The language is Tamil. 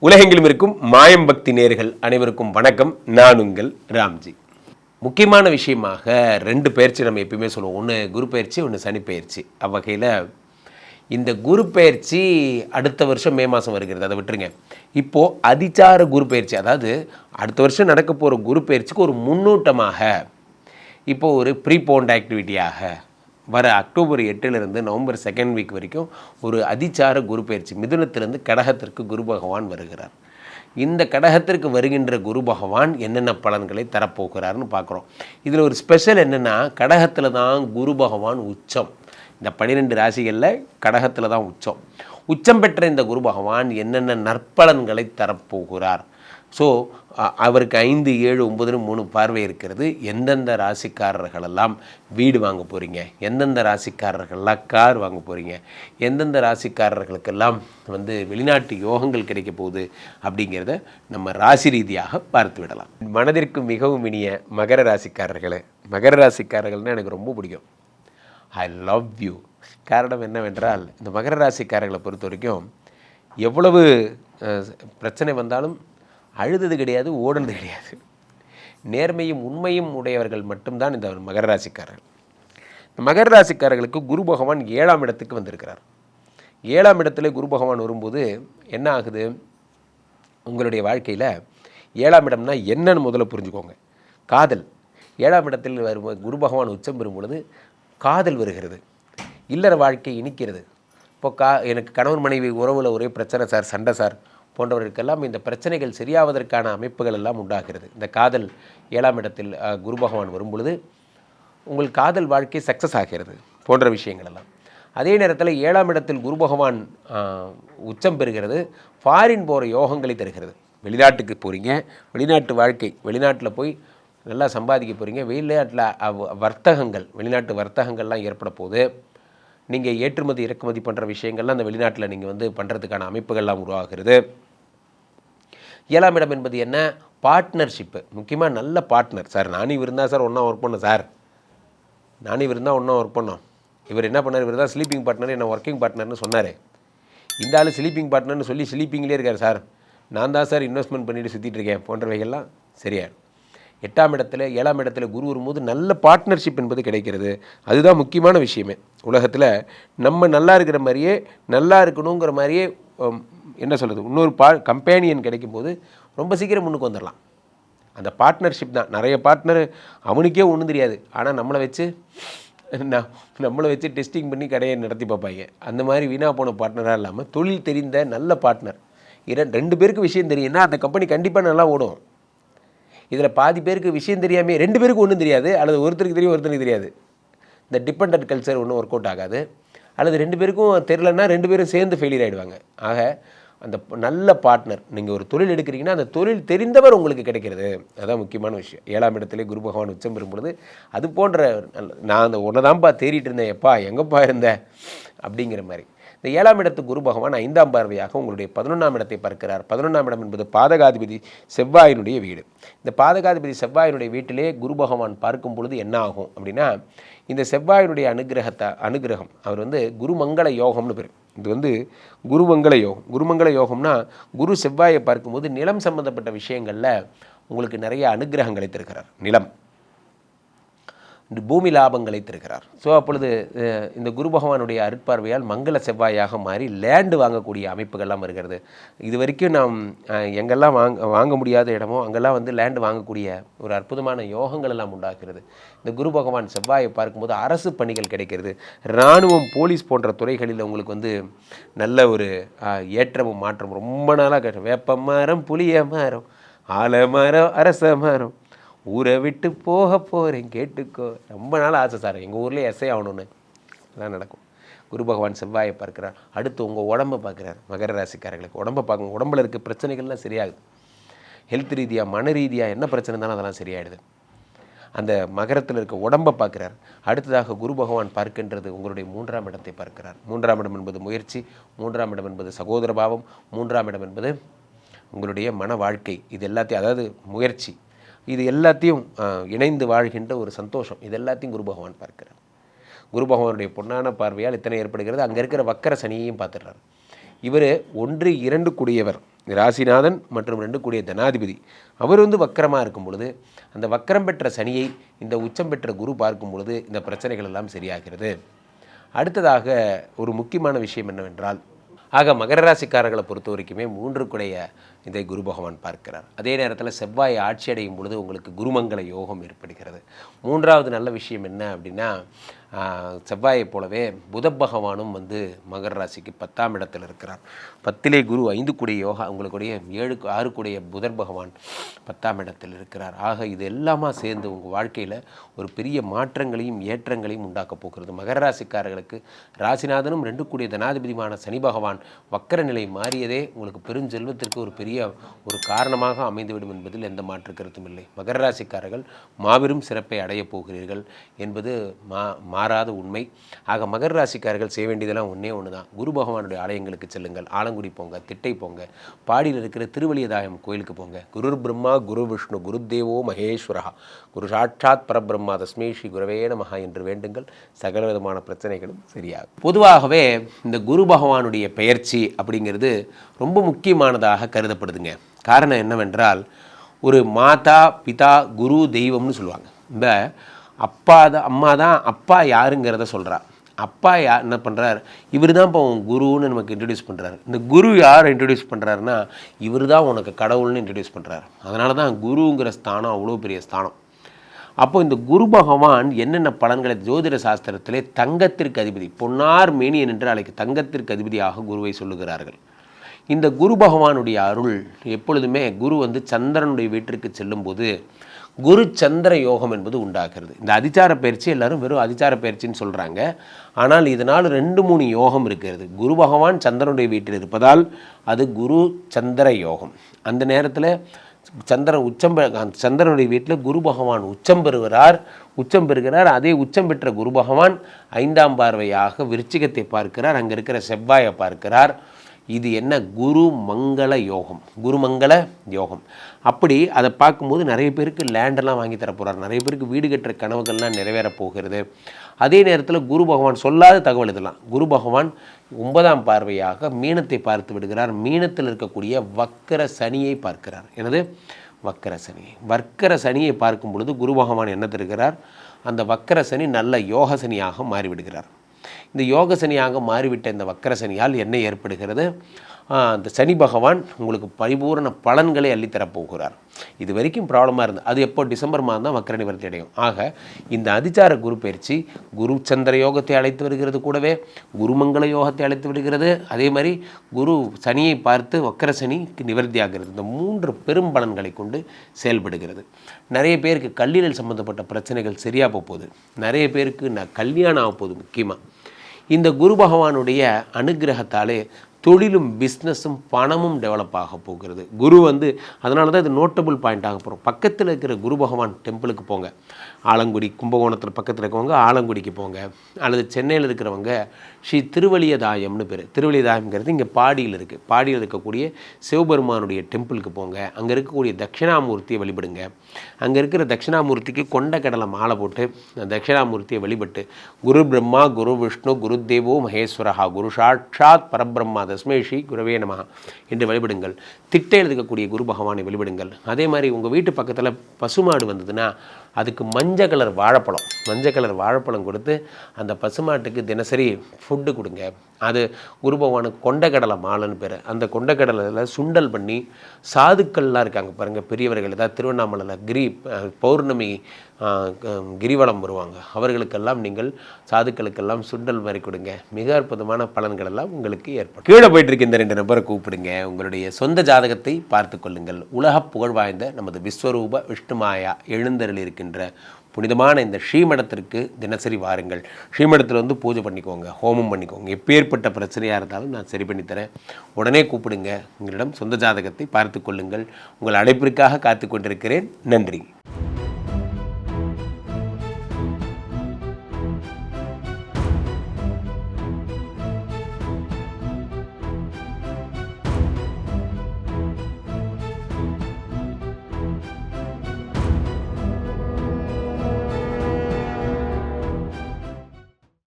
உலகெங்கிலும் இருக்கும் மாயம் பக்தி நேயர்கள் அனைவருக்கும் வணக்கம். நான் உங்கள் ராம்ஜி. முக்கியமான விஷயமாக 2 பயிற்சி நம்ம எப்பயுமே சொல்லுவோம். ஒன்று குரு பயிற்சி, ஒன்று சனி பயிற்சி. அவ்வகையில் இந்த குரு பயிற்சி அடுத்த வருஷம் மே மாதம் வருகிறது, அதை விட்டுருங்க. இப்போது அதிச்சார குரு பயிற்சி, அதாவது அடுத்த வருஷம் நடக்க போகிற குரு பயிற்சிக்கு ஒரு முன்னூட்டமாக இப்போது ஒரு ப்ரீபோண்ட் ஆக்டிவிட்டியாக வர அக்டோபர் 8லிருந்து நவம்பர் 2nd வீக் வரைக்கும் ஒரு அதிச்சார குரு பயிற்சி மிதுனத்திலிருந்து கடகத்திற்கு குரு பகவான் வருகிறார். இந்த கடகத்திற்கு வருகின்ற குரு பகவான் என்னென்ன பலன்களை தரப்போகிறார்னு பார்க்குறோம். இதில் ஒரு ஸ்பெஷல் என்னென்னா, கடகத்தில் தான் குரு பகவான் உச்சம். இந்த 12 ராசிகளில் கடகத்தில் தான் உச்சம். உச்சம் பெற்ற இந்த குரு பகவான் என்னென்ன நற்பலன்களை தரப்போகிறார். ஸோ அவருக்கு 5, 7, 9 3 பார்வை இருக்கிறது. எந்தெந்த ராசிக்காரர்களெல்லாம் வீடு வாங்க போகிறீங்க, எந்தெந்த ராசிக்காரர்கள்லாம் கார் வாங்க போகிறீங்க, எந்தெந்த ராசிக்காரர்களுக்கெல்லாம் வெளிநாட்டு யோகங்கள் கிடைக்க போகுது அப்படிங்கிறத நம்ம ராசி ரீதியாக பார்த்து விடலாம். மனதிற்கு மிகவும் இனிய மகர ராசிக்காரர்களே, மகர ராசிக்காரர்கள்னால் எனக்கு ரொம்ப பிடிக்கும். I love you. காரணம் என்னவென்றால், இந்த மகர ராசிக்காரர்களை பொறுத்த வரைக்கும் எவ்வளவு பிரச்சனை வந்தாலும் அழுதது கிடையாது, ஓடுனது கிடையாது. நேர்மையும் உண்மையும் உடையவர்கள் மட்டும்தான் இந்த மகர ராசிக்காரர்கள். இந்த மகர ராசிக்காரர்களுக்கு குரு பகவான் 7ஆம் இடத்துக்கு வந்திருக்கிறார். 7ஆம் இடத்துல குரு பகவான் வரும்போது என்ன ஆகுது, உங்களுடைய வாழ்க்கையில் 7ஆம் இடம்னா என்னன்னு முதல்ல புரிஞ்சுக்கோங்க. காதல். 7ஆம் இடத்தில் வரும் குரு பகவான் உச்சம் பெறும் பொழுது காதல் வருகிறது, இல்லற வாழ்க்கை இனிக்கிறது. இப்போ எனக்கு கணவன் மனைவி உறவில் ஒரே பிரச்சனை சார், சண்டை சார் போன்றவர்களுக்கெல்லாம் இந்த பிரச்சனைகள் சரியாவதற்கான அமைப்புகள் எல்லாம் உண்டாகிறது. இந்த காதல் 7ஆம் இடத்தில் குரு பகவான் வரும் பொழுது உங்கள் காதல் வாழ்க்கை சக்ஸஸ் ஆகிறது போன்ற விஷயங்கள் எல்லாம். அதே நேரத்தில் 7ஆம் இடத்தில் குரு பகவான் உச்சம் பெறுகிறது, ஃபாரின் போகிற யோகங்களை தருகிறது. வெளிநாட்டுக்கு போகிறீங்க, வெளிநாட்டு வாழ்க்கை, வெளிநாட்டில் போய் நல்லா சம்பாதிக்க போகிறீங்க, வெளிநாட்டில் வர்த்தகங்கள், வெளிநாட்டு வர்த்தகங்கள்லாம் ஏற்பட போகுது. நீங்கள் ஏற்றுமதி இறக்குமதி பண்ணுற விஷயங்கள்லாம் அந்த வெளிநாட்டில் நீங்கள் பண்ணுறதுக்கான அமைப்புகள்லாம் உருவாகிறது. 7ஆம் இடம் என்பது என்ன, பார்ட்னர்ஷிப்பு. முக்கியமாக நல்ல பார்ட்னர். சார் நானும் இவர் இருந்தால் சார் ஒன்றா ஒர்க் பண்ணோம் சார், நானும் இவர் இருந்தால் ஒன்றா ஒர்க் பண்ணோம். இவர் என்ன பண்ணார், இவர் தான் ஸ்லீப்பிங் பார்ட்னர், என்ன ஒர்க்கிங் பார்ட்னர்னு சொன்னார். இந்த ஆள் ஸ்லீப்பிங் பார்ட்னர்னு சொல்லி ஸ்லீப்பிங்லேயே இருக்கார் சார், நான் தான் சார் இன்வெஸ்ட்மெண்ட் பண்ணிட்டு சுற்றிட்டு இருக்கேன் போன்றவைகள்லாம் சரியாயிடும். 8ஆம் இடத்துல 7ஆம் இடத்துல குரு வரும்போது நல்ல பார்ட்னர்ஷிப் என்பது கிடைக்கிறது. அதுதான் முக்கியமான விஷயமே. உலகத்தில் நம்ம நல்லா இருக்கிற மாதிரியே, நல்லா இருக்கணுங்கிற மாதிரியே என்ன சொல்கிறது, இன்னொரு கம்பேனியன் கிடைக்கும்போது ரொம்ப சீக்கிரம் முன்னுக்கு வந்துடலாம். அந்த பார்ட்னர்ஷிப் தான். நிறைய பார்ட்னர் அவனுக்கே ஒன்றும் தெரியாது, ஆனால் நம்மளை வச்சு டெஸ்டிங் பண்ணி கடையை நடத்தி பார்ப்பாங்க. அந்த மாதிரி வீணாக போன பார்ட்னராக இல்லாமல் தொழில் தெரிந்த நல்ல பார்ட்னர். 2 பேருக்கு விஷயம் தெரியும்னா அந்த கம்பெனி கண்டிப்பாக நல்லா ஓடும். இதில் பாதி பேருக்கு விஷயம் தெரியாமல் 2 பேருக்கு ஒன்றும் தெரியாது, அல்லது ஒருத்தருக்கு தெரியும் ஒருத்தருக்கு தெரியாது. இந்த டிபெண்டன்ட் கல்ச்சர் ஒன்றும் ஒர்க் அவுட் ஆகாது. அல்லது 2 பேருக்கும் தெரிலன்னா 2 பேரும் சேர்ந்து ஃபெயிலியர் ஆகிடுவாங்க. ஆக அந்த நல்ல பார்ட்னர், நீங்கள் ஒரு தொழில் எடுக்கிறீங்கன்னா அந்த தொழில் தெரிந்தவர் உங்களுக்கு கிடைக்கிறது. அதுதான் முக்கியமான விஷயம். 7ஆம் இடத்துல குரு பகவான் உச்சம் பெறும் பொழுது அது போன்ற நான் அந்த ஒன்றை தான்ப்பா தேடிட்டு இருந்தேன், எப்பா எங்கப்பா இருந்தேன் அப்படிங்கிற மாதிரி. இந்த 7ஆம் இடத்து குரு பகவான் 5ஆம் பார்வையாக உங்களுடைய 11ஆம் இடத்தை பார்க்கிறார். 11ஆம் இடம் என்பது பாதகாதிபதி செவ்வாயினுடைய வீடு. இந்த பாதகாதிபதி செவ்வாயினுடைய வீட்டிலே குரு பகவான் பார்க்கும் பொழுது என்ன ஆகும் அப்படின்னா, இந்த செவ்வாயினுடைய அனுகிரகம் அவர் குருமங்கள யோகம்னு பேர். இது குருமங்கள யோகம். குருமங்கள யோகம்னா குரு செவ்வாயை பார்க்கும்போது நிலம் சம்பந்தப்பட்ட விஷயங்களில் உங்களுக்கு நிறைய அனுகிரகங்களை தருகிறார். நிலம், பூமி லாபங்களை தருகிறார். ஸோ அப்பொழுது இந்த குரு பகவானுடைய அருட்பார்வையால் மங்கள செவ்வாயாக மாறி லேண்டு வாங்கக்கூடிய அமைப்புகள்லாம் வருகிறது. இது வரைக்கும் நாம் எங்கெல்லாம் வாங்க முடியாத இடமோ அங்கெல்லாம் லேண்டு வாங்கக்கூடிய ஒரு அற்புதமான யோகங்கள் எல்லாம் உண்டாகிறது. இந்த குரு பகவான் செவ்வாயை பார்க்கும்போது அரசு பணிகள் கிடைக்கிறது. இராணுவம், போலீஸ் போன்ற துறைகளில் உங்களுக்கு நல்ல ஒரு ஏற்றமும் மாற்றம் ரொம்ப நாளாக. வேப்ப மரம், புளிய மரம், ஆலமரம், அரச மரம், ஊரை விட்டு போக போகிறேன் கேட்டுக்கோ. ரொம்ப நாள் ஆசை சார், எங்கள் ஊரில் எஸ்ஐ ஆகணும்னு. அதான் நடக்கும். குரு பகவான் செவ்வாயை பார்க்குறார். அடுத்து உங்கள் உடம்பை பார்க்குறார். மகர ராசிக்காரர்களுக்கு உடம்பை பார்க்கணும். உடம்புல இருக்க பிரச்சனைகள்லாம் சரியாகுது. ஹெல்த் ரீதியாக, மன ரீதியாக என்ன பிரச்சனை தானே அதெல்லாம் சரியாயிடுது. அந்த மகரத்தில் இருக்க உடம்பை பார்க்குறார். அடுத்ததாக குரு பகவான் பார்க்கின்றது உங்களுடைய 3ஆம் இடத்தை பார்க்கிறார். 3ஆம் இடம் என்பது முயற்சி, 3ஆம் இடம் என்பது சகோதர பாவம், 3ஆம் இடம் என்பது உங்களுடைய மன வாழ்க்கை. இது எல்லாத்தையும், அதாவது முயற்சி, இது எல்லாத்தையும் இணைந்து வாழ்கின்ற ஒரு சந்தோஷம், இது எல்லாத்தையும் குரு பகவான் பார்க்கிறார். குரு பகவானுடைய பொன்னான பார்வையால் இத்தனை ஏற்படுகிறது. அங்கே இருக்கிற வக்கர சனியையும் பார்த்துடுறார். இவர் 1, 2 கூடியவர். ராசிநாதன் மற்றும் 2 கூடிய தனாதிபதி அவர் வந்து வக்கரமாக இருக்கும் பொழுது அந்த வக்கரம் பெற்ற சனியை இந்த உச்சம் பெற்ற குரு பார்க்கும் பொழுது இந்த பிரச்சனைகள் எல்லாம் சரியாகிறது. அடுத்ததாக ஒரு முக்கியமான விஷயம் என்னவென்றால், ஆக மகர ராசிக்காரர்களை பொறுத்த வரைக்குமே 3 கூடைய இதை குரு பகவான் பார்க்கிறார். அதே நேரத்தில் செவ்வாய் ஆட்சி அடையும் பொழுது உங்களுக்கு குருமங்கள யோகம் ஏற்படுகிறது. 3வது நல்ல விஷயம் என்ன அப்படின்னா, செவ்வாயை போலவே புத பகவானும் வந்து மகர ராசிக்கு 10ஆம் இடத்தில் இருக்கிறார். 10லே குரு 5 கூடிய யோகா உங்களுடைய 6 கூடிய புதன் பகவான் 10ஆம் இடத்தில் இருக்கிறார். ஆக இது எல்லாமா சேர்ந்து உங்கள் வாழ்க்கையில் ஒரு பெரிய மாற்றங்களையும் ஏற்றங்களையும் உண்டாக்கப் போகிறது. மகர ராசிக்காரர்களுக்கு ராசிநாதனும் 2 கூடிய தனாதிபதியான சனி பகவான் வக்கர நிலை மாறியதே உங்களுக்கு பெருஞ்செல்வத்திற்கு ஒரு பெரிய ஒரு காரணமாக அமைந்துவிடும் என்பதில் எந்த மாற்று கருத்தும் இல்லை. மகர ராசிக்காரர்கள் மாபெரும் சிறப்பை அடையப் போகிறீர்கள் என்பது மாறாத உண்மை. ஆக மகர ராசிக்காரர்கள் செய்ய வேண்டியதெல்லாம் ஒன்று தான். குரு பகவானுடைய ஆலயங்களுக்கு செல்லுங்கள். ஆலங்குடி போங்க, திட்டை போங்க, பாடியில் இருக்கிற திருவலியதாயம் கோயிலுக்கு போங்க. குரு பிரம்மா குரு விஷ்ணு குரு தேவோ மகேஸ்வரா குரு சாட்சாத் பரபிரம்மா தஸ்மை ஸ்ரீ குரவே நமஹ என்று வேண்டுங்கள். சகல விதமான பிரச்சனைகளும் சரியாகும். பொதுவாகவே இந்த குரு பகவானுடைய பெயர்ச்சி அப்படிங்கிறது ரொம்ப முக்கியமானதாக கருதப்படுதுங்க. காரணம் என்னவென்றால், ஒரு மாதா பிதா குரு தெய்வம்னு சொல்லுவாங்க. இந்த அம்மா தான் அப்பா யாருங்கிறத சொல்கிறார். அப்பா என்ன பண்ணுறார், இவர் தான் இப்போ குருன்னு நமக்கு இன்ட்ரடியூஸ் பண்ணுறாரு. இந்த குரு யார் இன்ட்ரடியூஸ் பண்ணுறாருன்னா, இவர் தான் உனக்கு கடவுள்னு இன்ட்ரடியூஸ் பண்ணுறாரு. அதனால தான் குருங்கிற ஸ்தானம் அவ்வளோ பெரிய ஸ்தானம். அப்போ இந்த குரு பகவான் என்னென்ன பலன்களை ஜோதிட சாஸ்திரத்திலே தங்கத்திற்கு அதிபதி, பொன்னார் மேனியன் என்று அழைக்க தங்கத்திற்கு அதிபதியாக குருவை சொல்லுகிறார்கள். இந்த குரு பகவானுடைய அருள் எப்பொழுதுமே குரு வந்து சந்திரனுடைய வீட்டிற்கு செல்லும்போது குரு சந்திர யோகம் என்பது உண்டாகிறது. இந்த அதிச்சார பயிற்சி எல்லாரும் வெறும் அதிச்சார பயிற்சின்னு சொல்கிறாங்க. ஆனால் இதனால் 2-3 யோகம் இருக்கிறது. குரு பகவான் சந்திரனுடைய வீட்டில் இருப்பதால் அது குரு சந்திர யோகம். அந்த நேரத்தில் சந்திரனுடைய வீட்டில் குரு பகவான் உச்சம் பெறுகிறார். அதே உச்சம் பெற்ற குரு பகவான் 5ஆம் பார்வையாக விருச்சிகத்தை பார்க்கிறார். அங்கே இருக்கிற செவ்வாயை பார்க்கிறார். இது என்ன, குரு மங்கள யோகம், குருமங்கள யோகம். அப்படி அதை பார்க்கும்போது நிறைய பேருக்கு லேண்டெல்லாம் வாங்கி தரப்போகிறார். நிறைய பேருக்கு வீடு கட்டுற கனவுகள்லாம் நிறைவேறப் போகிறது. அதே நேரத்தில் குரு பகவான் சொல்லாத தகவல் இதெல்லாம். குரு பகவான் 9ஆம் பார்வையாக மீனத்தை பார்த்து விடுகிறார். மீனத்தில் இருக்கக்கூடிய வக்கர சனியை பார்க்கிறார். எனது வக்கர சனியை பார்க்கும் பொழுது குரு பகவான் என்ன தருகிறார், அந்த வக்கர சனி நல்ல யோக சனியாக மாறிவிடுகிறார். இந்த யோக சனியாக மாறிவிட்ட இந்த வக்கர சனியால் என்ன ஏற்படுகிறது, அந்த சனி பகவான் உங்களுக்கு பரிபூரண பலன்களை அள்ளித்தரப்போகிறார். இது வரைக்கும் ப்ராப்ளமாக இருந்தது. அது எப்போ டிசம்பர் மாதம் தான் வக்கர நிவர்த்தி அடையும். ஆக இந்த அதிச்சார குரு பயிற்சி குரு சந்திர யோகத்தை அழைத்து வருகிறது, கூடவே குருமங்கள யோகத்தை அழைத்து வருகிறது. அதே மாதிரி குரு சனியை பார்த்து வக்கர சனிக்கு நிவர்த்தி ஆகிறது. இந்த 3 பெரும் பலன்களை கொண்டு செயல்படுகிறது. நிறைய பேருக்கு கல்லீரல் சம்மந்தப்பட்ட பிரச்சனைகள் சரியாக போகுது. நிறைய பேருக்கு கல்யாணம் ஆக போகுது. முக்கியமாக இந்த குரு பகவானுடைய அனுகிரகத்தாலே தொழிலும் பிஸ்னஸும் பணமும் டெவலப் ஆக போகிறது. குரு வந்து அதனால தான் இது நோட்டபுள் பாயிண்ட் ஆக போகிறோம். பக்கத்தில் இருக்கிற குரு பகவான் டெம்பிளுக்கு போங்க. ஆலங்குடி, கும்பகோணத்தில் பக்கத்தில் இருக்கவங்க ஆலங்குடிக்கு போங்க. அல்லது சென்னையில் இருக்கிறவங்க ஸ்ரீ திருவலியதாயம்னு பேர். திருவலியதாயம்ங்கிறது இங்கே பாடியில் இருக்குது. பாடியில் இருக்கக்கூடிய சிவபெருமானுடைய டெம்பிளுக்கு போங்க. அங்கே இருக்கக்கூடிய தட்சிணாமூர்த்தியை வழிபடுங்க. அங்கே இருக்கிற தட்சிணாமூர்த்திக்கு கொண்ட கடலை மாலை போட்டு தட்சிணாமூர்த்தியை வழிபட்டு குரு பிரம்மா குரு விஷ்ணு குரு தேவோ மகேஸ்வரஹா குரு சாட்சாத் பரபிரம்மா தஸ்மை ஸ்ரீ குரவே நமஹ என்று வழிபடுங்கள். திட்டையில் இருக்கக்கூடிய குரு பகவானை வழிபடுங்கள். அதே மாதிரி உங்கள் வீட்டு பக்கத்தில் பசுமாடு வந்ததுன்னா அதுக்கு மஞ்சள் கலர் வாழைப்பழம் கொடுத்து அந்த பசுமாட்டுக்கு தினசரி ஃபுட்டு கொடுங்க. அது குரு பகவானுக்கு கொண்டக்கடலை மாலைன்னு பேர். அந்த கொண்டக்கடலையில் சுண்டல் பண்ணி சாதுக்கள்லாம் இருக்காங்க பாருங்கள், பெரியவர்கள், ஏதாவது திருவண்ணாமலையில் பௌர்ணமி கிரிவலம் வருவாங்க, அவர்களுக்கெல்லாம் நீங்கள் சாதுக்களுக்கெல்லாம் சுண்டல் மாதிரி கொடுங்க. மிக அற்புதமான பலன்கள் எல்லாம் உங்களுக்கு ஏற்படும். கீழே போயிட்டு இருக்க இந்த 2 நபரை கூப்பிடுங்க. உங்களுடைய சொந்த ஜாதகத்தை பார்த்து கொள்ளுங்கள். உலக புகழ் வாய்ந்த நமது விஸ்வரூப விஷ்ணுமாயா எழுந்தருள் இருக்கின்ற புனிதமான இந்த ஸ்ரீமடத்திற்கு தினசரி வாருங்கள். ஸ்ரீமடத்தில் வந்து பூஜை பண்ணிக்கோங்க, ஹோமம் பண்ணிக்கோங்க. எப்பேற்பட்ட பிரச்சனையாக இருந்தாலும் நான் சரி பண்ணித்தரேன். உடனே கூப்பிடுங்க. உங்களிடம் சொந்த ஜாதகத்தை பார்த்து கொள்ளுங்கள். உங்கள் அழைப்பிற்காக காத்து கொண்டிருக்கிறேன். நன்றி.